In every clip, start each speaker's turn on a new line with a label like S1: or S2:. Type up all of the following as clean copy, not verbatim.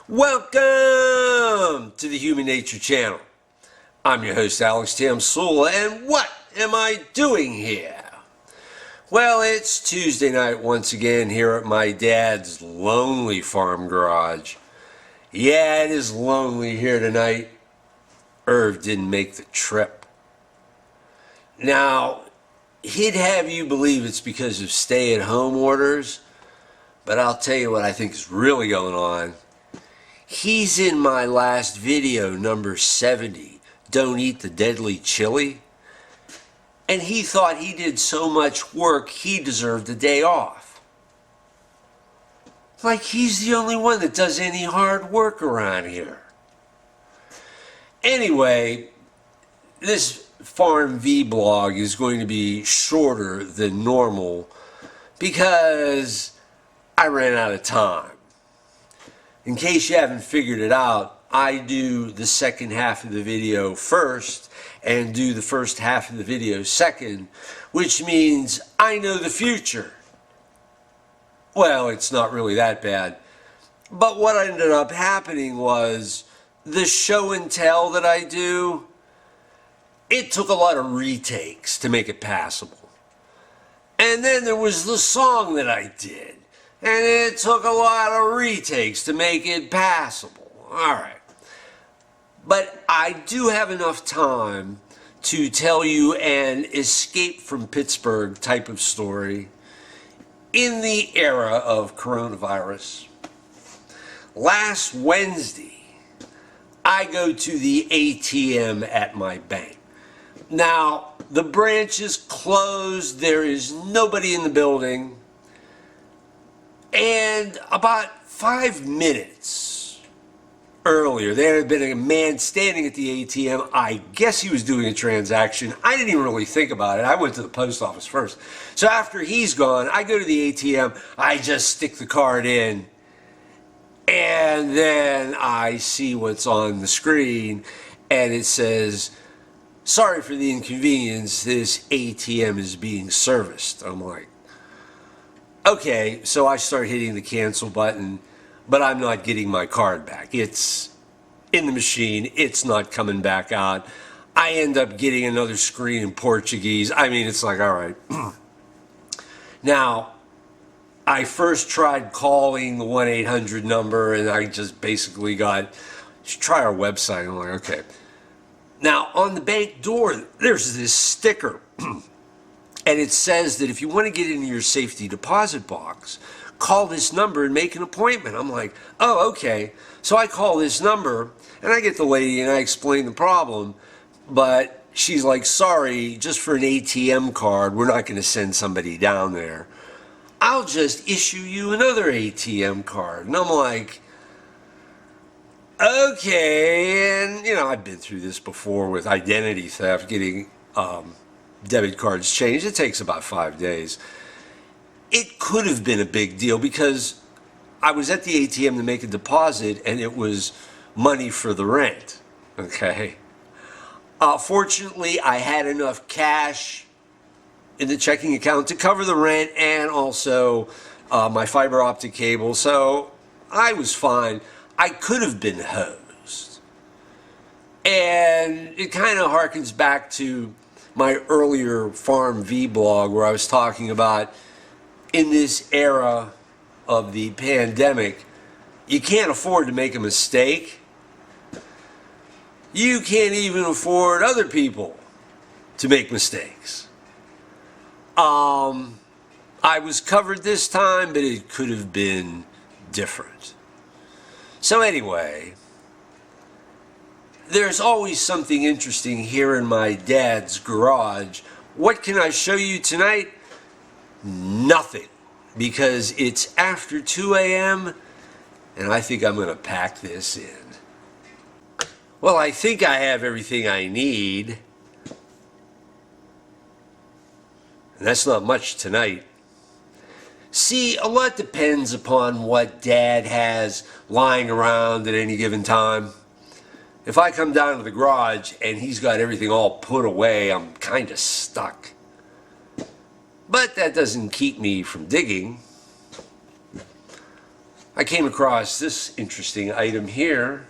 S1: Welcome to the Human Nature Channel. I'm your host, Alex Tamsula, and what am I doing here? Well, it's Tuesday night once again here at my dad's lonely farm garage. Yeah, it is lonely here tonight. Irv didn't make the trip. Now, he'd have you believe it's because of stay-at-home orders, but I'll tell you what I think is really going on. He's in my last video, number 70, Don't Eat the Deadly Chili. And he thought he did so much work, he deserved a day off. Like he's the only one that does any hard work around here. Anyway, this Farm V blog is going to be shorter than normal because I ran out of time. In case you haven't figured it out, I do the second half of the video first and do the first half of the video second, which means I know the future. Well, it's not really that bad. But what ended up happening was the show and tell that I do, it took a lot of retakes to make it passable. And then there was the song that I did. And it took a lot of retakes to make it passable. Alright. But I do have enough time to tell you an escape from Pittsburgh type of story in the era of coronavirus. Last Wednesday, I go to the ATM at my bank. Now, the branch is closed. There is nobody in the building. And about 5 minutes earlier, there had been a man standing at the ATM. I guess he was doing a transaction. I didn't even really think about it. I went to the post office first. So after he's gone, I go to the ATM. I just stick the card in. And then I see what's on the screen. And it says, "Sorry for the inconvenience. This ATM is being serviced." I'm like, okay, so I start hitting the cancel button, but I'm not getting my card back. It's in the machine. It's not coming back out. I end up getting another screen in Portuguese. I mean, it's like, all right. Now, I first tried calling the 1-800 number, and I just basically got, try our website. I'm like, okay. Now, on the bank door, there's this sticker. And it says that if you want to get into your safety deposit box, call this number and make an appointment. I'm like, oh, okay. So I call this number, and I get the lady, and I explain the problem. But she's like, sorry, just for an ATM card, we're not going to send somebody down there. I'll just issue you another ATM card. And I'm like, okay. And, you know, I've been through this before with identity theft, getting debit cards changed. It takes about 5 days. It could have been a big deal because I was at the ATM to make a deposit and it was money for the rent. Okay. Fortunately, I had enough cash in the checking account to cover the rent and also my fiber optic cable, so I was fine. I could have been hosed. And it kind of harkens back to my earlier Farm V blog where I was talking about in this era of the pandemic, you can't afford to make a mistake. You can't even afford other people to make mistakes. I was covered this time, but it could have been different. So anyway, there's always something interesting here in my dad's garage. What can I show you tonight? Nothing, because it's after 2 a.m. and I think I'm going to pack this in. Well, I think I have everything I need. And that's not much tonight. See, a lot depends upon what Dad has lying around at any given time. If I come down to the garage and he's got everything all put away, I'm kind of stuck. But that doesn't keep me from digging. I came across this interesting item here.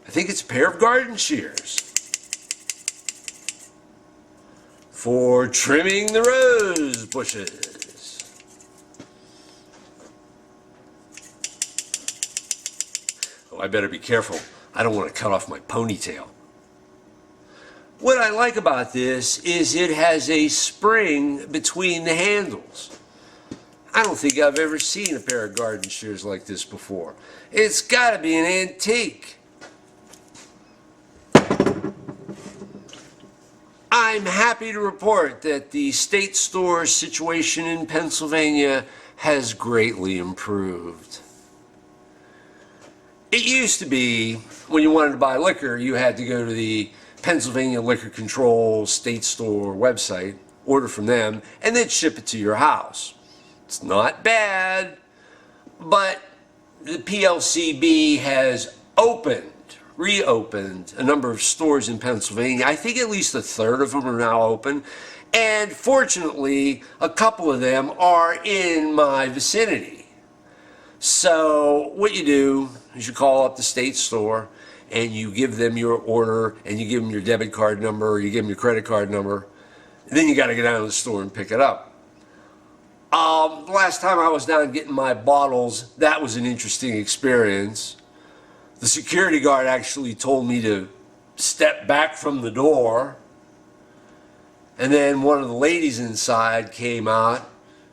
S1: I think it's a pair of garden shears for trimming the rose bushes. Oh, I better be careful. I don't want to cut off my ponytail. What I like about this is it has a spring between the handles. I don't think I've ever seen a pair of garden shears like this before. It's got to be an antique. I'm happy to report that the state store situation in Pennsylvania has greatly improved. It used to be, when you wanted to buy liquor, you had to go to the Pennsylvania Liquor Control state store website, order from them, and they'd ship it to your house. It's not bad, but the PLCB has reopened a number of stores in Pennsylvania. I think at least a third of them are now open, and fortunately a couple of them are in my vicinity. So what you do is you call up the state store and you give them your order, and you give them your debit card number, or you give them your credit card number, and then you got to go down to the store and pick it up. The last time I was down getting my bottles, that was an interesting experience. The security guard actually told me to step back from the door, and then one of the ladies inside came out,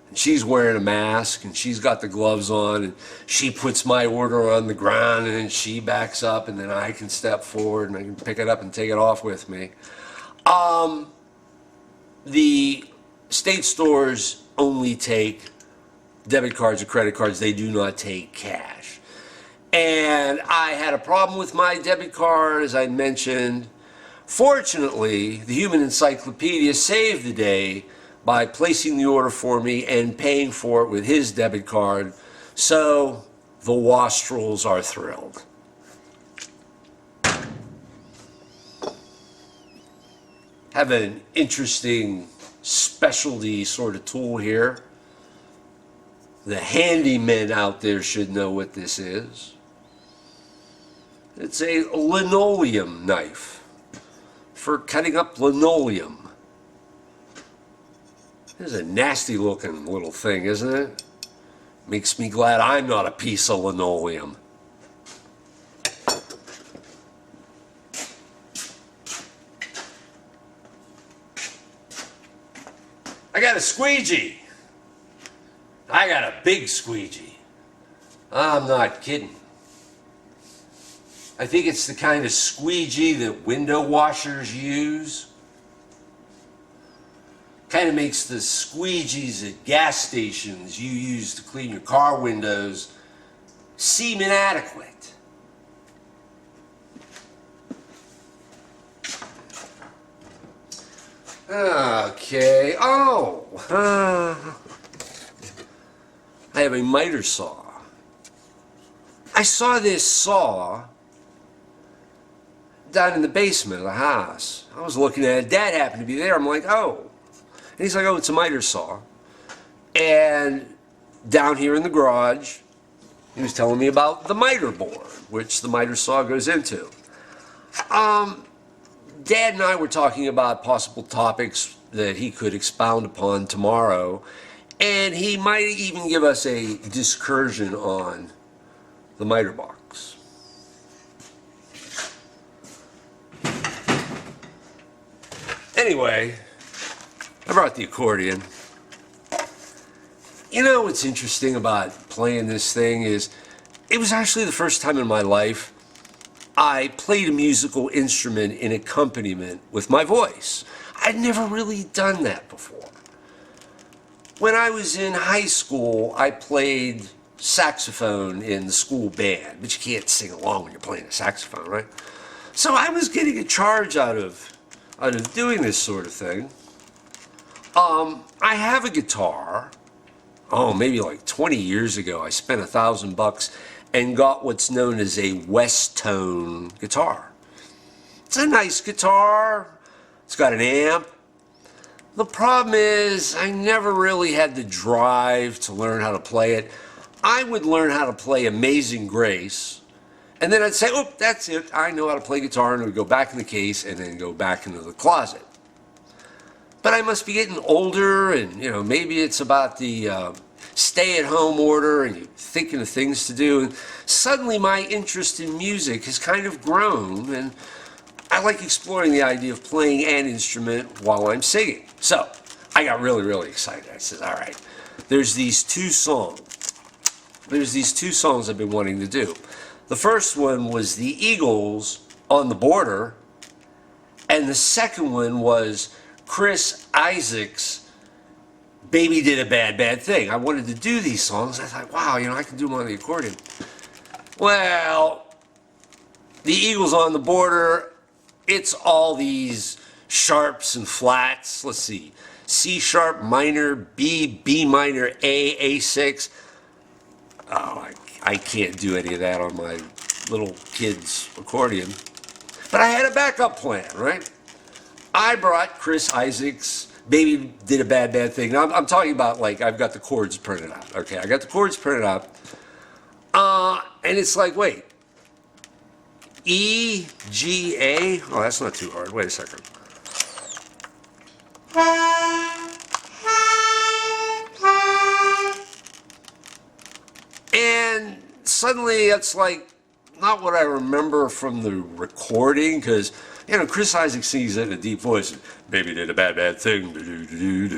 S1: and she's wearing a mask, and she's got the gloves on, and she puts my order on the ground, and then she backs up, and then I can step forward, and I can pick it up and take it off with me. The state stores only take debit cards or credit cards. They do not take cash. And I had a problem with my debit card, as I mentioned. Fortunately, the Human Encyclopedia saved the day by placing the order for me and paying for it with his debit card. So the Wastrels are thrilled. Have an interesting specialty sort of tool here. The handymen out there should know what this is. It's a linoleum knife for cutting up linoleum. This is a nasty looking little thing, isn't it? Makes me glad I'm not a piece of linoleum. I got a squeegee. I got a big squeegee. I'm not kidding. I think it's the kind of squeegee that window washers use. Kind of makes the squeegees at gas stations you use to clean your car windows seem inadequate. Okay. I have a miter saw. I saw this saw down in the basement of the house. I was looking at it. Dad happened to be there. I'm like, oh. And he's like, oh, it's a miter saw. And down here in the garage, he was telling me about the miter board, which the miter saw goes into. Dad and I were talking about possible topics that he could expound upon tomorrow, and he might even give us a discursion on the miter box. Anyway, I brought the accordion. You know what's interesting about playing this thing is it was actually the first time in my life I played a musical instrument in accompaniment with my voice. I'd never really done that before. When I was in high school, I played saxophone in the school band, but you can't sing along when you're playing a saxophone, right? So I was getting a charge out of doing this sort of thing. I have a guitar. Maybe like 20 years ago, I spent $1,000 and got what's known as a West Tone guitar. It's a nice guitar. It's got an amp. The problem is I never really had the drive to learn how to play it. I would learn how to play Amazing Grace, and then I'd say, oh, that's it. I know how to play guitar, and I would go back in the case and then go back into the closet. But I must be getting older, and maybe it's about the stay-at-home order, and you're thinking of things to do. And suddenly, my interest in music has kind of grown, and I like exploring the idea of playing an instrument while I'm singing. So I got really, really excited. I said, all right, there's these two songs. I've been wanting to do. The first one was the Eagles, On the Border, and the second one was Chris Isaak's Baby Did a Bad, Bad Thing. I wanted to do these songs. I thought, wow, I can do them on the accordion. Well, the Eagles On the Border, it's all these sharps and flats. Let's see. C sharp minor, B, B minor, A, A6. Oh, I can't do any of that on my little kid's accordion. But I had a backup plan, right? I brought Chris Isaak's Baby Did a Bad, Bad Thing. Now, I'm talking about, like, I've got the chords printed out. Okay, I got the chords printed out. And it's like, wait. E, G, A. Oh, that's not too hard. Wait a second. And suddenly it's like not what I remember from the recording, because Chris Isaak sings it in a deep voice. Baby did a bad, bad thing. Did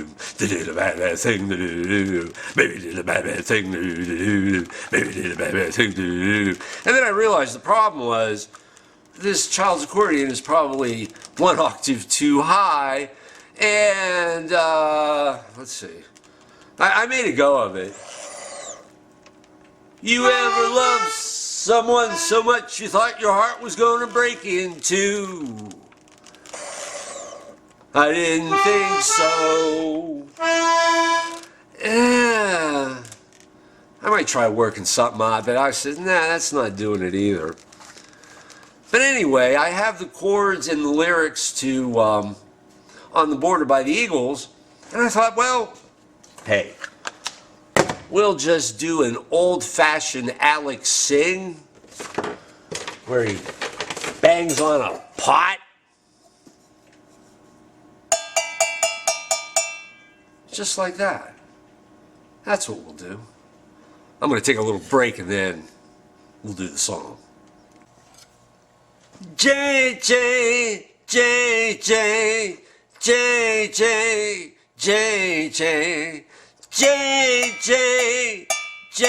S1: a bad, bad thing. Baby did a bad, bad thing. Baby did a bad, bad thing. And then I realized the problem was this child's accordion is probably one octave too high. And let's see. I made a go of it. You ever loved someone so much you thought your heart was going to break in two? I didn't think so. Yeah. I might try working something out, but I said, nah, that's not doing it either. But anyway, I have the chords and the lyrics to On the Border by the Eagles, and I thought, well, hey, we'll just do an old-fashioned Alex sing where he bangs on a pot. Just like that. That's what we'll do. I'm going to take a little break and then we'll do the song. J, J, J, J, J, J, J, J. J, J, J,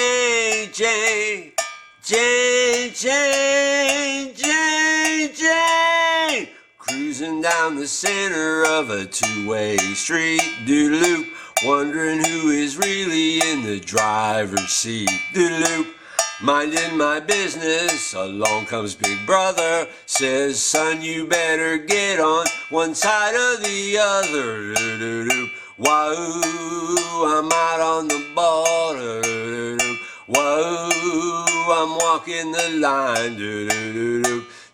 S1: J, J, J, J, J. Cruising down the center of a two-way street, doodaloop, wondering who is really in the driver's seat, doodaloop. Minding my business, along comes Big Brother, says, son, you better get on one side or the other, doodaloop. Whoa, I'm out on the border. Whoa, I'm walking the line.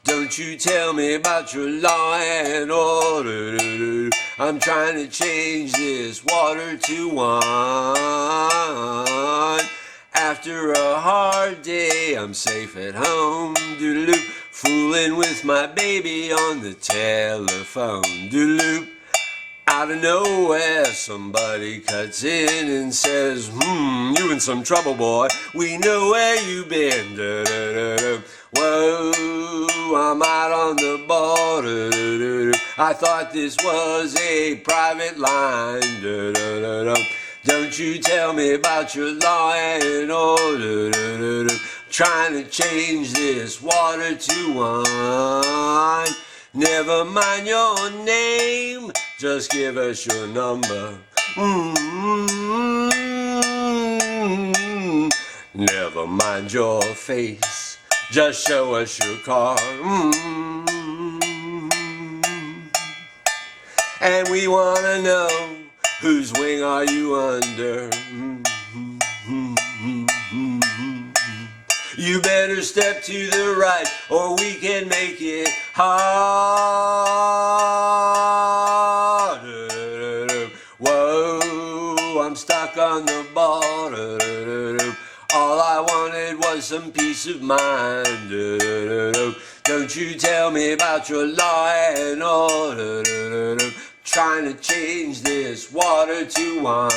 S1: Don't you tell me about your law and order. I'm trying to change this water to wine. After a hard day, I'm safe at home. Fooling with my baby on the telephone. Out of nowhere, somebody cuts in and says, you in some trouble, boy. We know where you've been. Whoa, I'm out on the border. I thought this was a private line. Don't you tell me about your law and order. Trying to change this water to wine. Never mind your name, just give us your number. Never mind your face, just show us your car. And we wanna know, whose wing are you under? You better step to the right, or we can make it hard. Whoa, I'm stuck on the border. All some peace of mind. Don't you tell me about your law and order. Trying to change this water to wine.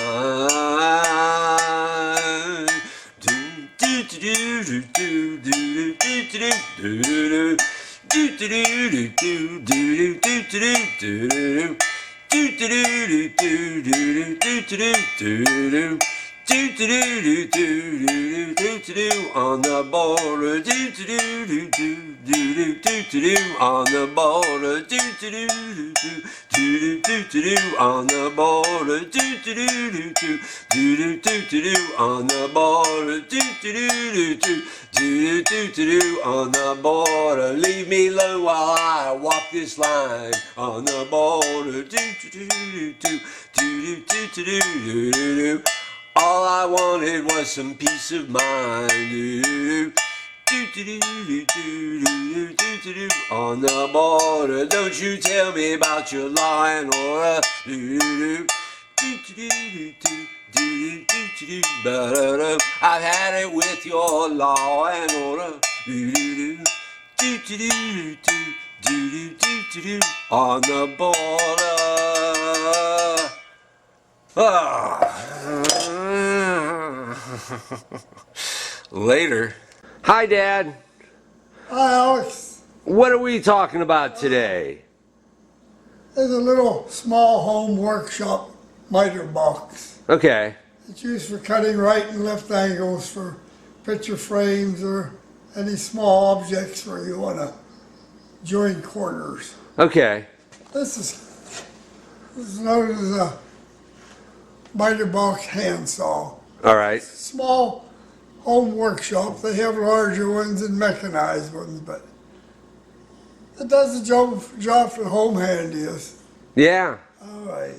S1: On the border, on the border, on the border, on the border, on the border. Leave me alone while I walk this line on the border. All I wanted was some peace of mind. On the border, don't you tell me about your law and order. I've had it with your law and order. On the border. Later. Hi, Dad.
S2: Hi, Alex.
S1: What are we talking about today?
S2: There's a little small home workshop miter box.
S1: Okay.
S2: It's used for cutting right and left angles for picture frames or any small objects where you want to join corners.
S1: Okay.
S2: This is known as a miter box handsaw.
S1: All right.
S2: Small home workshop. They have larger ones and mechanized ones, but it does the job for home handiest.
S1: Yeah.
S2: All right.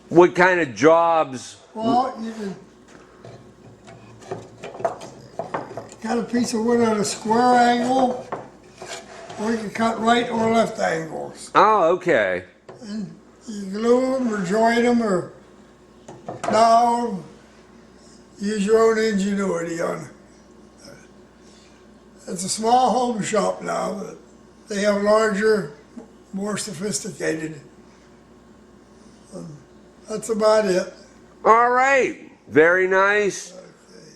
S1: What kind of jobs?
S2: Well, you can cut a piece of wood at a square angle, or you can cut right or left angles.
S1: Oh, okay.
S2: And you glue them or join them or now use your own ingenuity on it. It's a small home shop now, but they have larger, more sophisticated. That's about it.
S1: All right. Very nice.
S2: Okay.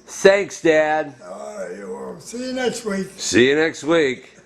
S1: Thanks, Dad.
S2: All right, well, see you next week.
S1: See you next week.